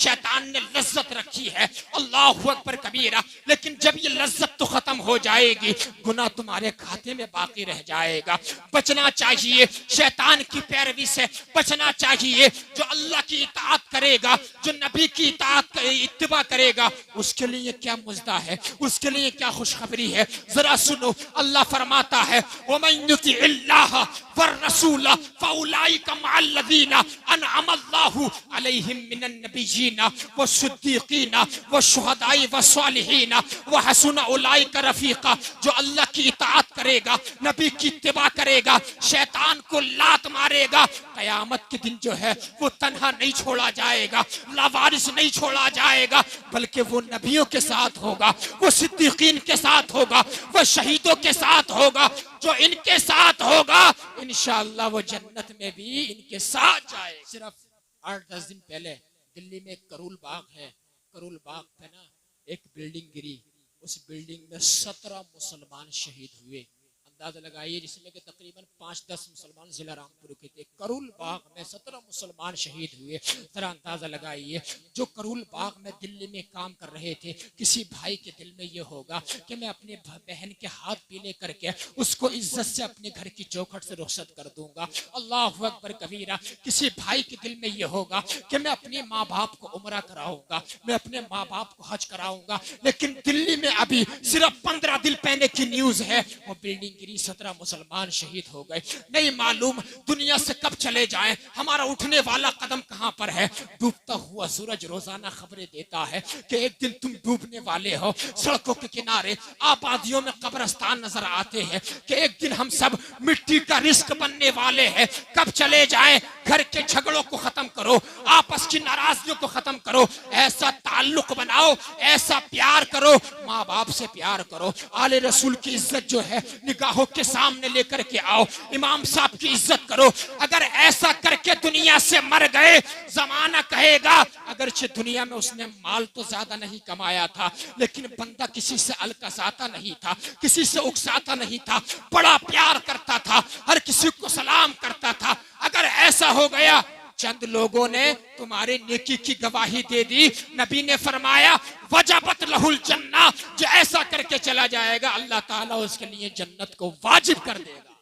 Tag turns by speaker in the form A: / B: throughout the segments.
A: شیطان نے لذت رکھی ہے، اللہ اکبر کبیرہ، لیکن جب یہ لذت تو ختم ہو جائے گی، گناہ تمہارے کھاتے میں باقی رہ جائے گا۔ بچنا چاہیے شیطان کی پیروی سے، بچنا چاہیے۔ جو اللہ کی اطاعت کرے گا، جو نبی کی اطاعت اتباع کرے گا، اس کے لیے کیا مزدہ ہے، اس کے لیے کیا خوشخبری ہے، ذرا سنو۔ اللہ فرماتا ہے وَمَن يُطِعِ اللَّهَ وَالرَّسُولَ فَأُولَٰئِكَ مَعَ الَّذِينَ أَنْعَمَ اللَّهُ عَلَيْهِم مِّنَ النَّبِيِّينَ وَالصِّدِّيقِينَ وَالشُّهَدَاءِ وَالصَّالِحِينَ وَحَسُنَ أُولَٰئِكَ رَفِيقًا۔ جو اللہ کی اطاعت کرے گا، نبی کی اتباع کرے گا، شیطان کو لات مارے گا، قیامت کے دن جو ہے وہ تنہا نہیں چھوڑا جائے گا، لاوارث نہیں چھوڑا جائے گا، بلکہ وہ نبیوں کے ساتھ ہوگا، وہ صدیقین کے ساتھ ہوگا، وہ شہیدوں کے ساتھ ہوگا۔ جو ان کے ساتھ ہوگا انشاءاللہ وہ جنت میں بھی ان کے ساتھ جائے۔ صرف 8-10 دن پہلے دلی میں ایک کرول باغ ہے، کرول باغ پہ نا ایک بلڈنگ گری، اس بلڈنگ میں 17 مسلمان شہید ہوئے۔ اندازہ لگائیے، جس میں کہ تقریباً 5-10 مسلمان ضلع رامپور کے تھے، کرول باغ میں 17 مسلمان شہید ہوئے۔ ذرا اندازہ لگائیے، جو کرول باغ میں دلی میں کام کر رہے تھے، کسی بھائی کے دل میں یہ ہوگا کہ میں اپنے بہن کے ہاتھ پیلے کر کے اس کو عزت سے اپنے گھر کی چوکھٹ سے رخصت کر دوں گا، اللہ اکبر کبیرہ۔ کسی بھائی کے دل میں یہ ہوگا کہ میں اپنے ماں باپ کو عمرہ کراؤں گا، میں اپنے ماں باپ کو حج کراؤں گا، لیکن دلی میں ابھی صرف 15 دن پہلے کی نیوز ہے، وہ بلڈنگ 17 مسلمان شہید ہو گئے۔ نہیں معلوم دنیا سے کب چلے جائیں، ہمارا اٹھنے والا قدم کہاں پر ہے۔ ڈوبتا ہوا سورج روزانہ خبریں دیتا ہے کہ ایک دن تم ڈوبنے والے ہو۔ سڑکوں کے کنارے آبادیوں میں قبرستان نظر آتے ہیں کہ ایک دن ہم سب مٹی کا رزق بننے والے ہیں۔ کب چلے جائیں، گھر کے جھگڑوں کو ختم کرو، آپس کی ناراضگیوں کو ختم کرو، ایسا تعلق بناؤ، ایسا پیار کرو، ماں باپ سے پیار کرو، آل رسول کی عزت جو ہے نگاہوں کے سامنے لے کر کے آؤ، امام صاحب کی عزت کرو۔ اگر ایسا کر کے دنیا سے مر گئے، زمانہ کہے گا اگرچہ دنیا میں اس نے مال تو زیادہ نہیں کمایا تھا، لیکن بندہ کسی سے الکساتا نہیں تھا، کسی سے اکساتا نہیں تھا، بڑا پیار کرتا تھا، ہر کسی کو سلام کرتا تھا۔ اگر ایسا ہو گیا، چند لوگوں نے تمہارے نیکی کی گواہی دے دی، نبی نے فرمایا وجبت لہ الجنہ، جو ایسا کر کے چلا جائے گا اللہ تعالیٰ اس کے لیے جنت کو واجب کر دے گا،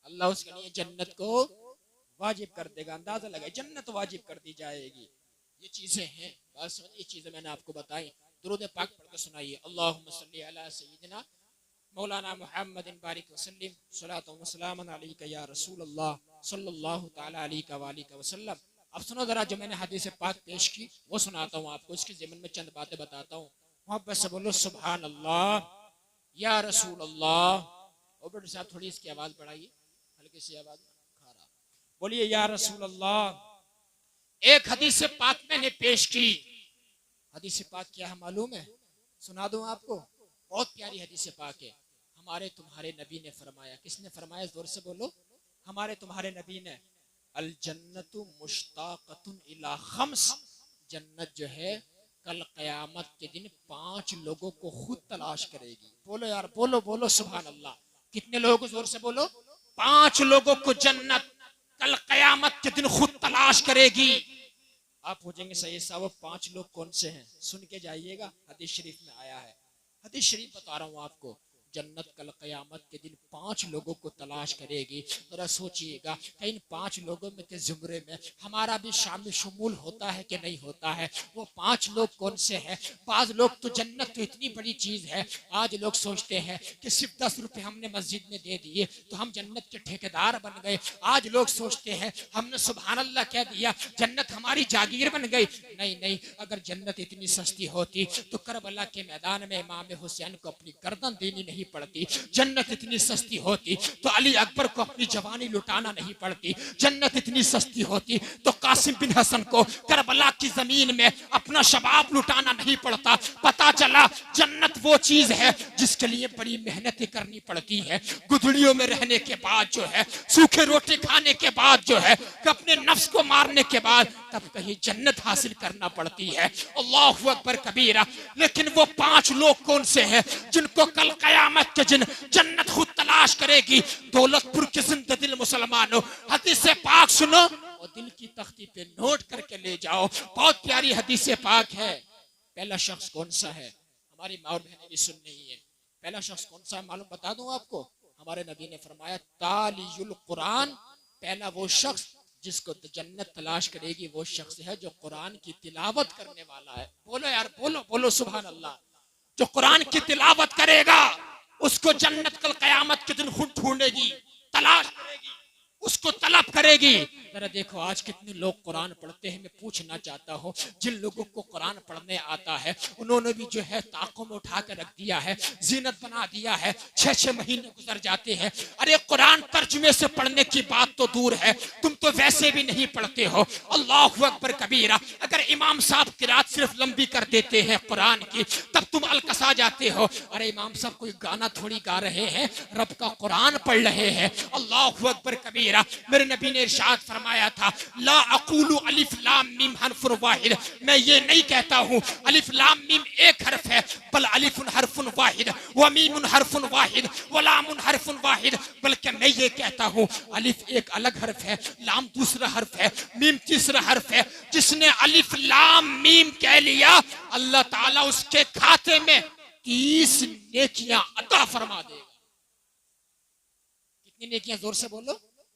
A: اللہ اس کے لیے جنت کو واجب کر دے گا۔ اندازہ لگائے جنت واجب کر دی جائے گی۔ یہ چیزیں ہیں، بس یہ چیزیں میں نے آپ کو بتائی۔ درود پاک پڑھ کے سنائیے، اللہم صلی علی سیدنا مولانا محمد بارک وسلم، صلاۃ و سلام علیک یا رسول اللہ صلی اللہ تعالی علیہ وآلہ وسلم۔ اب سنو ذرا، جو میں نے حدیث پاک پیش کی وہ سناتا ہوں آپ کو، اس کے ضمن میں چند باتیں بتاتا ہوں۔ محبت سے بولو سبحان اللہ یا رسول اللہ۔ اور بیٹے صاحب تھوڑی اس کی آواز بڑھائیے، ہلکی سی آواز کھارا بولیے یا رسول اللہ۔ ایک حدیث پاک میں نے پیش کی، حدیث پاک کیا ہے معلوم ہے؟ سنا دوں آپ کو، بہت پیاری حدیث پاک ہے۔ ہمارے تمہارے نبی نے فرمایا، کس نے فرمایا؟ زور سے بولو، ہمارے تمہارے نبی نے، الجنت مشتاقۃ الی خمس، جنت جو ہے کل قیامت کے دن 5 لوگوں کو خود تلاش کرے گی۔ بولو یار، بولو بولو سبحان اللہ۔ کتنے لوگوں کو؟ زور سے بولو، 5 لوگوں کو جنت کل قیامت کے دن خود تلاش کرے گی۔ آپ پوچھیں گے سید صاحب 5 لوگ کون سے ہیں؟ سن کے جائیے گا، حدیث شریف میں آیا ہے، حدیث شریف بتا رہا ہوں آپ کو۔ جنت کل قیامت کے دن 5 لوگوں کو تلاش کرے گی۔ ذرا سوچئے گا کہ ان 5 لوگوں میں کے زمرے میں ہمارا بھی شامل شمول ہوتا ہے کہ نہیں ہوتا ہے؟ وہ 5 لوگ کون سے ہیں؟ بعض لوگ تو جنت تو اتنی بڑی چیز ہے، آج لوگ سوچتے ہیں کہ صرف 10 روپے ہم نے مسجد میں دے دیے تو ہم جنت کے ٹھیکیدار بن گئے۔ آج لوگ سوچتے ہیں ہم نے سبحان اللہ کہہ دیا جنت ہماری جاگیر بن گئی۔ نہیں نہیں، اگر جنت اتنی سستی ہوتی تو کربلا کے میدان میں امام حسین کو اپنی گردن دینی نہیں پڑتی۔ جنت اتنی سستی ہوتی تو علی اکبر کو اپنی جوانی لٹانا نہیں پڑتی۔ جنت اتنی سستی ہوتی تو قاسم بن حسن کو کربلا کی زمین میں اپنا شباب لٹانا نہیں پڑتا۔ پتا چلا جنت وہ چیز ہے جس کے لیے بڑی محنتیں کرنی پڑتی ہے، گدڑیوں میں رہنے کے بعد جو ہے، سوکھے روٹی کھانے کے بعد جو ہے، اپنے نفس کو مارنے کے بعد تب کہیں جنت حاصل کرنا پڑتی ہے۔ اللہ اکبر کبیرہ۔ لیکن وہ 5 لوگ کون سے ہیں جن کو کل قیامت کے دن جنت خود تلاش کرے گی؟ دولت پور کے زندہ دل مسلمانوں، حدیث پاک سنو، اور دل کی تختی پہ نوٹ کر کے لے جاؤ. بہت پیاری حدیث پاک ہے. پہلا شخص کون سا ہے؟ ہماری ماں اور بہنیں بھی سن رہی ہیں. پہلا شخص کون سا ہے معلوم بتا دوں آپ کو. ہمارے نبی نے فرمایا تالی القرآن. پہلا وہ شخص جس کو جنت تلاش کرے گی وہ شخص ہے جو قرآن کی تلاوت کرنے والا ہے. بولو یار، بولو بولو سبحان اللہ. جو قرآن کی تلاوت کرے گا اس کو جنت کل قیامت کے دن خود ڈھونڈے گی، تلاش کرے گی، اس کو طلب کرے گی. ذرا دیکھو آج کتنے لوگ قرآن پڑھتے ہیں. میں پوچھنا چاہتا ہوں جن لوگوں کو قرآن پڑھنے آتا ہے انہوں نے بھی جو ہے طاقوں میں اٹھا کر رکھ دیا ہے، زینت بنا دیا ہے. 6 مہینے گزر جاتے ہیں. ارے قرآن ترجمے سے پڑھنے کی بات تو دور ہے، تم تو ویسے بھی نہیں پڑھتے ہو. اللہ اکبر کبیرہ. اگر امام صاحب قرات صرف لمبی کر دیتے ہیں قرآن کی تب تم الکسا جاتے ہو. ارے امام صاحب کوئی گانا تھوڑی گا رہے ہیں، رب کا قرآن پڑھ رہے ہیں. اللہ اکبر کبیرہ. میرے نبی نے ارشاد فرمایا تھا لا اقول الف لام میم حرف واحد. میں یہ نہیں کہتا ہوں الف لام میم ایک حرف ہے، بل الف حرف واحد ومیم حرف واحد ولام حرف واحد. بلکہ میں یہ کہتا ہوں الف ایک الگ حرف ہے، لام دوسرا حرف ہے، میم تیسرا حرف ہے. جس نے الف لام میم کہہ لیا اللہ تعالیٰ اس کے کھاتے میں 30 نیکیاں عطا فرما دے گا. کتنی نیکیاں؟ زور سے بولو.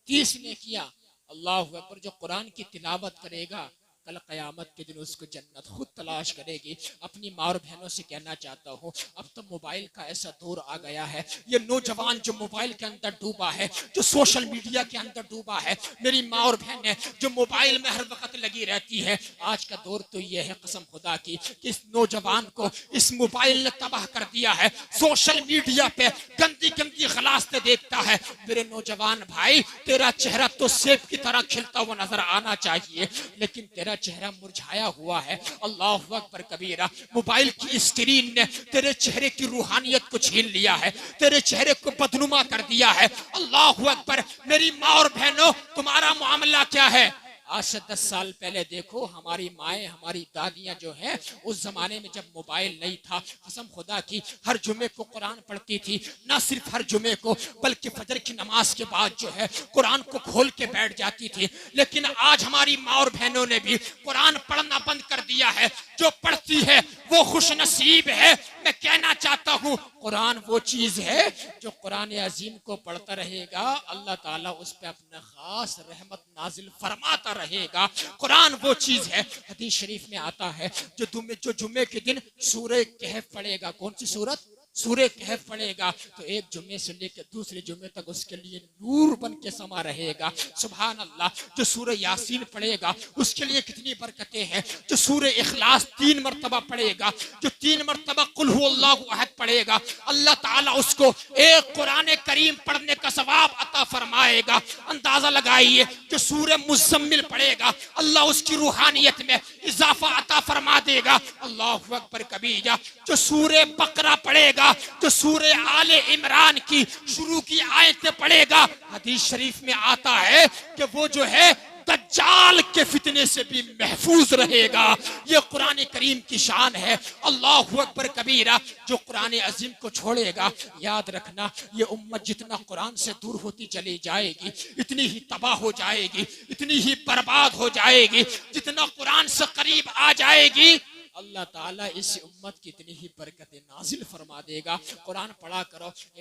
A: 30 نیکیاں. اللہ اکبر. جو قرآن کی تلاوت کرے گا کل قیامت کے دن اس کو جنت خود تلاش کرے گی. اپنی ماں اور بہنوں سے کہنا چاہتا ہوں اب تو موبائل کا ایسا دور آ گیا ہے. یہ نوجوان جو موبائل کے اندر ڈوبا ہے، جو سوشل میڈیا کے اندر ڈوبا ہے، میری ماں اور بہنیں جو موبائل میں ہر وقت لگی رہتی ہے، آج کا دور تو یہ ہے قسم خدا کی کہ اس نوجوان کو اس موبائل نے تباہ کر دیا ہے. سوشل میڈیا پہ گندی گندی غلاستیں دیکھتا ہے. میرے نوجوان بھائی تیرا چہرہ تو سیب کی طرح کھلتا ہوا نظر آنا چاہیے لیکن تیرا چہرہ مرجھایا ہوا ہے. اللہ اکبر کبیرہ. موبائل کی اسکرین نے تیرے چہرے کی روحانیت کو چھین لیا ہے، تیرے چہرے کو بدنما کر دیا ہے. اللہ اکبر. میری ماں اور بہنوں تمہارا معاملہ کیا ہے؟ آج سے 10 سال پہلے دیکھو ہماری مائیں، ہماری دادیاں جو ہیں اس زمانے میں جب موبائل نہیں تھا قسم خدا کی ہر جمعے کو قرآن پڑھتی تھی. نہ صرف ہر جمعے کو بلکہ فجر کی نماز کے بعد جو ہے قرآن کو کھول کے بیٹھ جاتی تھی. لیکن آج ہماری ماں اور بہنوں نے بھی قرآن پڑھنا بند کر دیا ہے. جو پڑھتی ہے وہ خوش نصیب ہے. میں کہنا چاہتا ہوں قرآن وہ چیز ہے جو قرآن عظیم کو پڑھتا رہے گا اللہ تعالیٰ اس پہ اپنا خاص رحمت نازل فرماتا رہے گا. قرآن وہ چیز ہے. حدیث شریف میں آتا ہے جو جمعے کے دن سورہ کہف پڑھے گا. کون سی سورت؟ سورہ کہف پڑھے گا تو ایک جمعے سے لے کے دوسرے جمعے تک اس کے لیے نور بن کے سما رہے گا. سبحان اللہ. جو سورہ یاسین پڑھے گا اس کے لیے کتنی برکتیں ہیں. جو سورہ اخلاص 3 مرتبہ پڑھے گا، جو 3 مرتبہ قل هو اللہ احد پڑھے گا، اللہ تعالیٰ اس کو ایک قرآن کریم پڑھنے کا ثواب عطا فرمائے گا. اندازہ لگائیے جو سورہ مزمل پڑھے گا اللہ اس کی روحانیت میں اضافہ عطا فرما دے گا. اللہ اکبر کبیرہ. جو سورہ بقرہ پڑھے گا، جو سورہ آل عمران کی شروع کی آیتیں پڑھے گا، حدیث شریف میں آتا ہے کہ وہ جو ہے دجال کے فتنے سے بھی محفوظ رہے گا. یہ قرآن کریم کی شان ہے. اللہ اکبر کبیرہ. جو قرآن عظیم کو چھوڑے گا یاد رکھنا یہ امت جتنا قرآن سے دور ہوتی چلی جائے گی اتنی ہی تباہ ہو جائے گی، اتنی ہی برباد ہو جائے گی. جتنا قرآن سے قریب آ جائے گی اللہ تعالیٰ اس امت کی اتنی ہی برکت نازل فرما دے گا. قرآن پڑھا کرو.